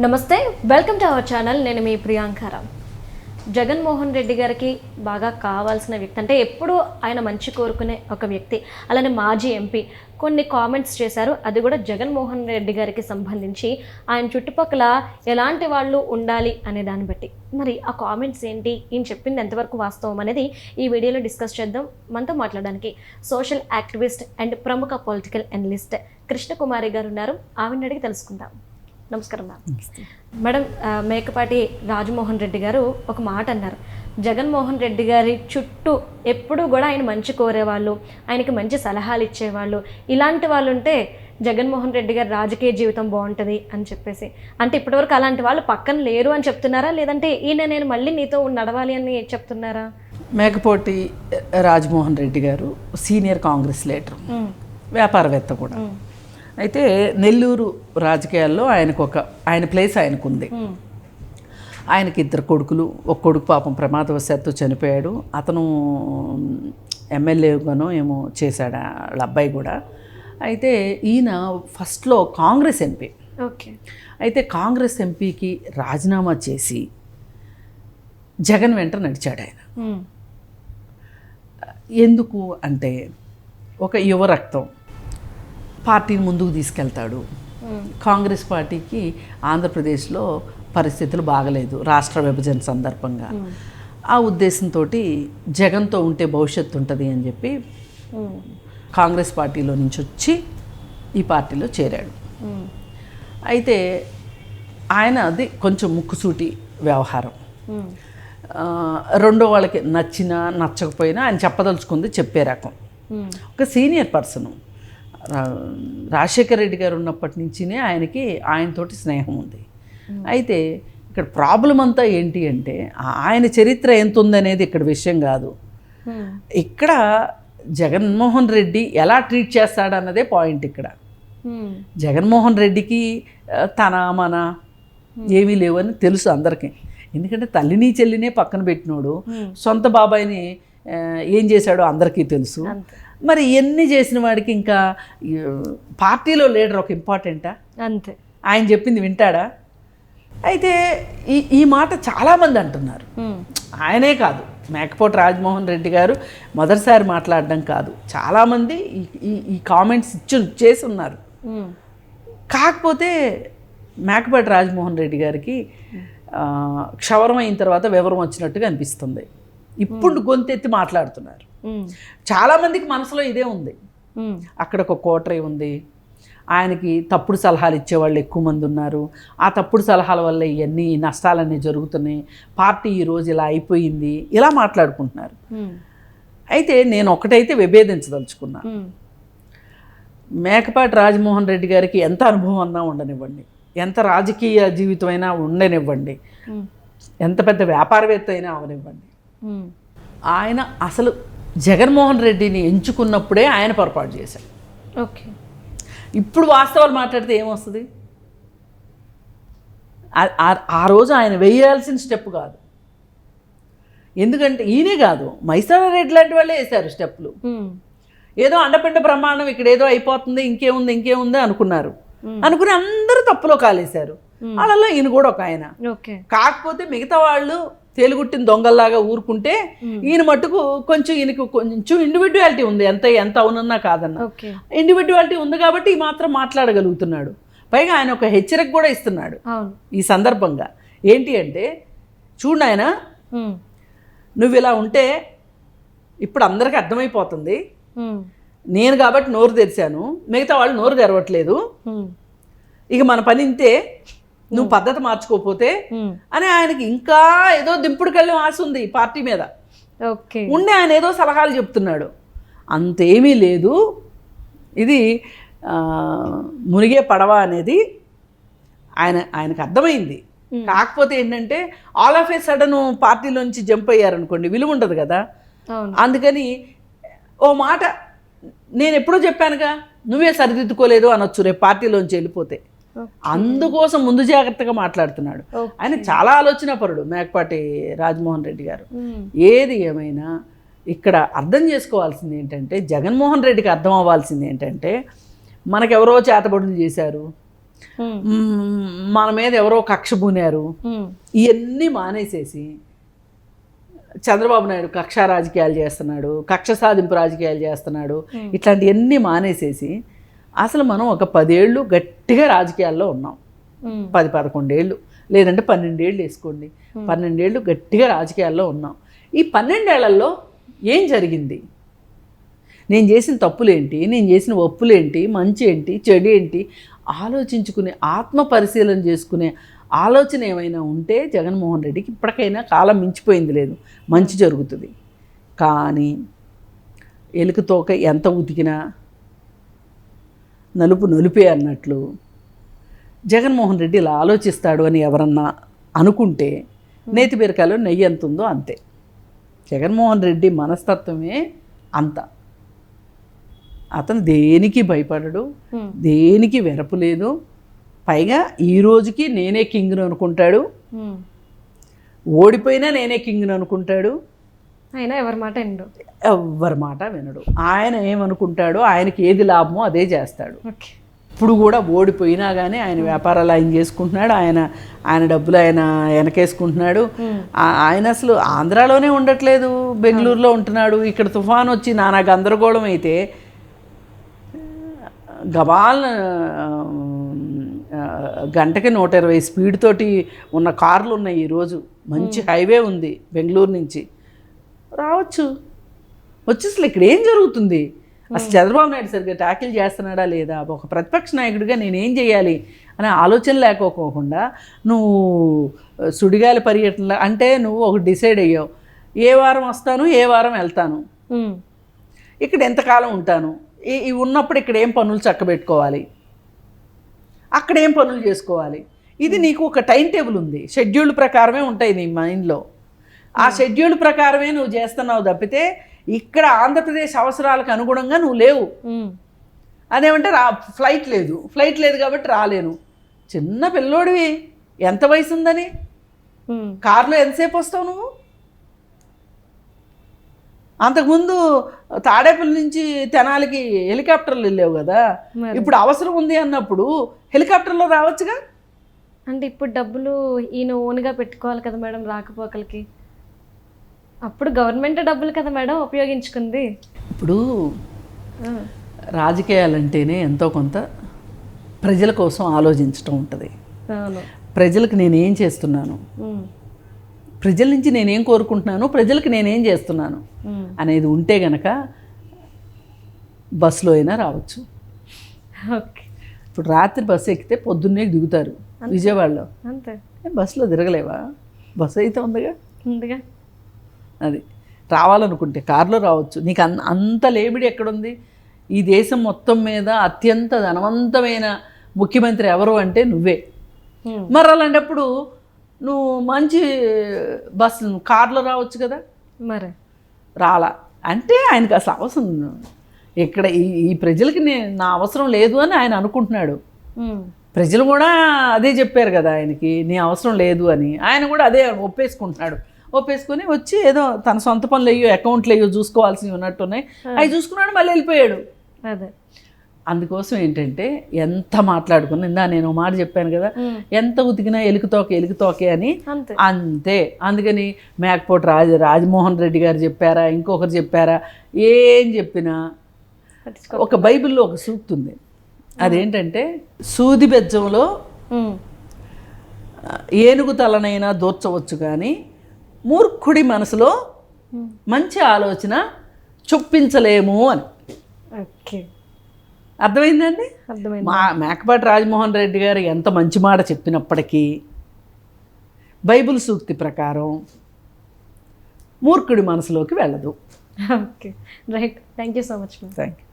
నమస్తే, welcome to our channel. నేను మీ ప్రియాంకారామ్. జగన్మోహన్ రెడ్డి గారికి బాగా కావాల్సిన వ్యక్తి, అంటే ఎప్పుడూ ఆయన మంచి కోరుకునే ఒక వ్యక్తి. అలానే మాజీ ఎంపీ కొన్ని కామెంట్స్ చేశారు. అది కూడా జగన్మోహన్ రెడ్డి గారికి సంబంధించి ఆయన చుట్టుపక్కల ఎలాంటి వాళ్ళు ఉండాలి అనే దాన్ని బట్టి. మరి ఆ కామెంట్స్ ఏంటి, ఈయన చెప్పింది ఎంతవరకు వాస్తవం అనేది ఈ వీడియోలో డిస్కస్ చేద్దాం. మనతో మాట్లాడడానికి సోషల్ యాక్టివిస్ట్ అండ్ ప్రముఖ పొలిటికల్ అనలిస్ట్ కృష్ణకుమారి గారు ఉన్నారు. ఆవిడని అడిగి తెలుసుకుందాం. నమస్కారం మ్యామ్. మేడం, మేకపాటి రాజమోహన్ రెడ్డి గారు ఒక మాట అన్నారు. జగన్మోహన్ రెడ్డి గారి చుట్టూ ఎప్పుడూ కూడా ఆయన మంచి కోరేవాళ్ళు, ఆయనకి మంచి సలహాలు ఇచ్చేవాళ్ళు, ఇలాంటి వాళ్ళు ఉంటే జగన్మోహన్ రెడ్డి గారి రాజకీయ జీవితం బాగుంటుంది అని చెప్పేసి. అంటే ఇప్పటివరకు అలాంటి వాళ్ళు పక్కన లేరు అని చెప్తున్నారా, లేదంటే ఈయన నేను మళ్ళీ నీతో నడవాలి అని చెప్తున్నారా? మేకపాటి రాజమోహన్ రెడ్డి గారు సీనియర్ కాంగ్రెస్ లీడర్, వ్యాపారవేత్త కూడా. అయితే నెల్లూరు రాజకీయాల్లో ఆయన ప్లేస్ ఆయనకు ఉంది. ఆయనకి 2 కొడుకులు, ఒక కొడుకు పాపం ప్రమాదవశాత్తు చనిపోయాడు. అతను ఎమ్మెల్యేగానో ఏమో చేశాడు, వాళ్ళ అబ్బాయి కూడా. అయితే ఈయన ఫస్ట్లో కాంగ్రెస్ ఎంపీ. ఓకే. అయితే కాంగ్రెస్ ఎంపీకి రాజీనామా చేసి జగన్ వెంట నడిచాడు ఆయన. ఎందుకు అంటే ఒక యువ రక్తం, పార్టీని ముందుకు తీసుకెళ్తాడు. కాంగ్రెస్ పార్టీకి ఆంధ్రప్రదేశ్లో పరిస్థితులు బాగలేదు రాష్ట్ర విభజన సందర్భంగా. ఆ ఉద్దేశంతో జగన్తో ఉంటే భవిష్యత్తు ఉంటుంది అని చెప్పి కాంగ్రెస్ పార్టీలో నుంచి వచ్చి ఈ పార్టీలో చేరాడు. అయితే ఆయన అది కొంచెం ముక్కుసూటి వ్యవహారం. రెండో వాళ్ళకి నచ్చినా నచ్చకపోయినా ఆయన చెప్పదలుచుకుంది చెప్పే రకం. ఒక సీనియర్ పర్సను. రాజశేఖర రెడ్డి గారు ఉన్నప్పటి నుంచినే ఆయనతోటి స్నేహం ఉంది. అయితే ఇక్కడ ప్రాబ్లం అంతా ఏంటి అంటే ఆయన చరిత్ర ఎంత ఉందనేది ఇక్కడ విషయం కాదు. ఇక్కడ జగన్మోహన్ రెడ్డి ఎలా ట్రీట్ చేస్తాడన్నదే పాయింట్ ఇక్కడ. జగన్మోహన్ రెడ్డికి తన మన ఏమీ లేవని తెలుసు అందరికీ. ఎందుకంటే తల్లిని చెల్లినే పక్కన పెట్టినోడు, సొంత బాబాయిని ఏం చేశాడో అందరికీ తెలుసు. మరి ఎన్ని చేసిన వాడికి ఇంకా పార్టీలో లీడర్ ఒక ఇంపార్టెంటా? అంతే. ఆయన చెప్పింది వింటాడా? అయితే ఈ మాట చాలామంది అంటున్నారు. ఆయనే కాదు, మేకపాటి రాజమోహన్ రెడ్డి గారు మొదటిసారి మాట్లాడడం కాదు, చాలామంది ఈ కామెంట్స్ చేసి ఉన్నారు. కాకపోతే మేకపాటి రాజమోహన్ రెడ్డి గారికి క్షవరం అయిన తర్వాత వివరం వచ్చినట్టుగా అనిపిస్తుంది. ఇప్పుడు గొంతెత్తి మాట్లాడుతున్నారు. చాలామందికి మనసులో ఇదే ఉంది. అక్కడ ఒక కోటరీ ఉంది, ఆయనకి తప్పుడు సలహాలు ఇచ్చేవాళ్ళు ఎక్కువ మంది ఉన్నారు. ఆ తప్పుడు సలహాల వల్ల ఇవన్నీ నష్టాలన్నీ జరుగుతున్నాయి, పార్టీ ఈరోజు ఇలా అయిపోయింది, ఇలా మాట్లాడుకుంటున్నారు. అయితే నేను ఒకటైతే విభేదించదలుచుకున్నా. మేకపాటి రాజమోహన్ రెడ్డి గారికి ఎంత అనుభవం అన్నా ఉండనివ్వండి, ఎంత రాజకీయ జీవితమైనా ఉండనివ్వండి, ఎంత పెద్ద వ్యాపారవేత్త అయినా అవనివ్వండి, ఆయన అసలు జగన్మోహన్ రెడ్డిని ఎంచుకున్నప్పుడే ఆయన పొరపాటు చేశాడు. ఓకే. ఇప్పుడు వాస్తవాలు మాట్లాడితే ఏమొస్తుంది? ఆ రోజు ఆయన వేయాల్సిన స్టెప్ కాదు. ఎందుకంటే ఈయనే కాదు, మైసూర్ రెడ్డి లాంటి వాళ్ళే వేశారు స్టెప్పులు. ఏదో అండపిండ బ్రహ్మాండం ఇక్కడ ఏదో అయిపోతుంది, ఇంకేముంది అనుకున్నారు. అనుకుని అందరూ తప్పులో కాలేశారు. వాళ్ళలో ఈయన కూడా ఒక ఆయన. కాకపోతే మిగతా వాళ్ళు తేలుగుట్టిన దొంగల్లాగా ఊరుకుంటే ఈయన మట్టుకు ఈయనకు కొంచెం ఇండివిజువాలిటీ ఉంది. ఎంత అవునన్నా కాదన్నా ఇండివిజువాలిటీ ఉంది కాబట్టి ఈ మాత్రం మాట్లాడగలుగుతున్నాడు. పైగా ఆయన ఒక హెచ్చరిక కూడా ఇస్తున్నాడు ఈ సందర్భంగా. ఏంటి అంటే, చూడు ఆయన, నువ్వు ఇలా ఉంటే ఇప్పుడు అందరికీ అర్థమైపోతుంది, నేను కాబట్టి నోరు తెరిచాను, మిగతా వాళ్ళు నోరు తెరవట్లేదు, ఇక మన పని ఇంతే, నువ్వు పద్ధతి మార్చుకోకపోతే అని ఆయనకి ఇంకా ఏదో దింపుడు కళ్ళం ఆశ ఉంది పార్టీ మీద. ఉండి ఆయన ఏదో సలహాలు చెప్తున్నాడు. అంతేమీ లేదు, ఇది మునిగే పడవ అనేది ఆయనకు అర్థమైంది. కాకపోతే ఏంటంటే ఆల్ ఆఫ్ ఏ సడన్ పార్టీలోంచి జంప్ అయ్యారనుకోండి, విలువ ఉండదు కదా. అందుకని ఓ మాట నేను ఎప్పుడో చెప్పానుగా, నువ్వే సరిదిద్దుకోలేదు అనొచ్చు రేపు పార్టీలోంచి వెళ్ళిపోతే. అందుకోసం ముందు జాగ్రత్తగా మాట్లాడుతున్నాడు. ఆయన చాలా ఆలోచనాపరుడు మేకపాటి రాజమోహన్ రెడ్డి గారు. ఏది ఏమైనా ఇక్కడ అర్థం చేసుకోవాల్సింది ఏంటంటే, జగన్మోహన్ రెడ్డికి అర్థం అవ్వాల్సింది ఏంటంటే, మనకెవరో చేతబడులు చేశారు, మన మీద ఎవరో కక్ష పూనారు, ఇవన్నీ మానేసేసి చంద్రబాబు నాయుడు కక్ష రాజకీయాలు చేస్తున్నాడు, కక్ష సాధింపు రాజకీయాలు చేస్తున్నాడు, ఇట్లాంటివన్నీ మానేసేసి అసలు మనం ఒక 10 ఏళ్ళు గట్టిగా రాజకీయాల్లో ఉన్నాం. 10-11 ఏళ్ళు లేదంటే 12 ఏళ్ళు వేసుకోండి, 12 ఏళ్ళు గట్టిగా రాజకీయాల్లో ఉన్నాం. ఈ 12 ఏళ్లలో ఏం జరిగింది? నేను చేసిన తప్పులేంటి, నేను చేసిన ఒప్పులేంటి, మంచి ఏంటి, చెడు ఏంటి ఆలోచించుకునే, ఆత్మ పరిశీలన చేసుకునే ఆలోచన ఏమైనా ఉంటే జగన్మోహన్ రెడ్డికి ఇప్పటికైనా కాలం మించిపోయింది లేదు, మంచి జరుగుతుంది. కానీ ఎలుక తోక ఎంత ఉతికినా నలుపు నలుపే అన్నట్లు జగన్మోహన్ రెడ్డి ఇలా ఆలోచిస్తాడు అని ఎవరన్నా అనుకుంటే నేతి బీరకాయలో నెయ్యి ఎంత ఉందో అంతే. జగన్మోహన్ రెడ్డి మనస్తత్వమే అంత. అతను దేనికి భయపడడు, దేనికి వెరపు లేదు. పైగా ఈ రోజుకి నేనే కింగ్ను అనుకుంటాడు, ఓడిపోయినా నేనే కింగ్ను అనుకుంటాడు. అయినా ఎవరి మాట వినడు. ఆయన ఏమనుకుంటాడో, ఆయనకి ఏది లాభమో అదే చేస్తాడు. ఇప్పుడు కూడా ఓడిపోయినా కానీ ఆయన వ్యాపారాలు ఆయన చేసుకుంటున్నాడు, ఆయన డబ్బులు ఆయన వెనకేసుకుంటున్నాడు. ఆయన అసలు ఆంధ్రాలోనే ఉండట్లేదు, బెంగళూరులో ఉంటున్నాడు. ఇక్కడ తుఫాన్ వచ్చి నానా గందరగోళం అయితే గబాల్ గంటకి 120 స్పీడ్ తోటి ఉన్న కార్లు ఉన్నాయి ఈరోజు. మంచి హైవే ఉంది బెంగళూరు నుంచి, రావచ్చు. వచ్చి అసలు ఇక్కడ ఏం జరుగుతుంది? అసలు చంద్రబాబు నాయుడు సరిగ్గా ట్యాకిల్ చేస్తున్నాడా లేదా, ఒక ప్రతిపక్ష నాయకుడిగా నేనేం చేయాలి అనే ఆలోచన లేకపోకుండా నువ్వు సుడిగాలి పర్యటన అంటే నువ్వు ఒకటి డిసైడ్ అయ్యావు, ఏ వారం వస్తాను, ఏ వారం వెళ్తాను, ఇక్కడ ఎంతకాలం ఉంటాను, ఉన్నప్పుడు ఇక్కడ ఏం పనులు చక్కబెట్టుకోవాలి, అక్కడ ఏం పనులు చేసుకోవాలి. ఇది నీకు ఒక టైం టేబుల్ ఉంది, షెడ్యూల్ ప్రకారమే ఉంటాయి నీ మైండ్లో. ఆ షెడ్యూల్ ప్రకారమే నువ్వు చేస్తున్నావు తప్పితే ఇక్కడ ఆంధ్రప్రదేశ్ అవసరాలకు అనుగుణంగా నువ్వు లేవు. అదేమంటే ఫ్లైట్ లేదు కాబట్టి రాలేను. చిన్న పిల్లోడివి, ఎంత వయసు ఉందని కారులో ఎంతసేపు వస్తావు నువ్వు? అంతకుముందు తాడేపల్లి నుంచి తెనాలికి హెలికాప్టర్లు వెళ్ళావు కదా, ఇప్పుడు అవసరం ఉంది అన్నప్పుడు హెలికాప్టర్లో రావచ్చుగా. అంటే ఇప్పుడు డబ్బులు ఈయన ఓన్గా పెట్టుకోవాలి కదా మేడం రాకపోకలకి, అప్పుడు గవర్నమెంట్ డబ్బులు కదా మేడం ఉపయోగించుకుంది. ఇప్పుడు రాజకీయాలంటేనే ఎంతో కొంత ప్రజల కోసం ఆలోచించడం ఉంటుంది. ప్రజలకు నేనేం చేస్తున్నాను, ప్రజల నుంచి నేనేం కోరుకుంటున్నాను, ప్రజలకు నేనేం చేస్తున్నాను అనేది ఉంటే గనక బస్సులో అయినా రావచ్చు. ఇప్పుడు రాత్రి బస్సు ఎక్కితే పొద్దున్నే దిగుతారు విజయవాడలో, అంతే. బస్సులో తిరగలేవా? బస్సు అయితే ఉందిగా. అది రావాలనుకుంటే కారులో రావచ్చు. నీకు అంత లేమిడి ఎక్కడుంది? ఈ దేశం మొత్తం మీద అత్యంత ధనవంతమైన ముఖ్యమంత్రి ఎవరు అంటే నువ్వే. మరి అలాంటప్పుడు నువ్వు మంచి బస్సు కార్లో రావచ్చు కదా. మరి రాలా అంటే ఆయనకు అసలు అవసరం ఇక్కడ ఈ ప్రజలకి నా అవసరం లేదు అని ఆయన అనుకుంటున్నాడు. ప్రజలు కూడా అదే చెప్పారు కదా ఆయనకి, నీ అవసరం లేదు అని. ఆయన కూడా అదే ఒప్పేసుకొని వచ్చి ఏదో తన సొంత పనులు అయ్యో అకౌంట్లు అయ్యో చూసుకోవాల్సినవి ఉన్నట్టున్నాయి, అవి చూసుకున్నాడు, మళ్ళీ వెళ్ళిపోయాడు. అదే అందుకోసం ఏంటంటే ఎంత మాట్లాడుకున్నా, ఇందా నేను మాట చెప్పాను కదా, ఎంత ఉతికినా ఎలుగుతోకే అని, అంతే. అందుకని మేకపోటు రాజమోహన్ రెడ్డి గారు చెప్పారా, ఇంకొకరు చెప్పారా, ఏం చెప్పినా ఒక బైబిల్లో ఒక సూక్తి ఉంది. అదేంటంటే సూది బెజ్జంలో ఏనుగు తలనైనా దూర్చవచ్చు కానీ మూర్ఖుడి మనసులో మంచి ఆలోచన చొప్పించలేము అని. అర్థమైందండి? మేకపాటి రాజమోహన్ రెడ్డి గారు ఎంత మంచి మాట చెప్పినప్పటికీ బైబిల్ సూక్తి ప్రకారం మూర్ఖుడి మనసులోకి వెళ్ళదు. Okay, right. Thank you so much. Thank you.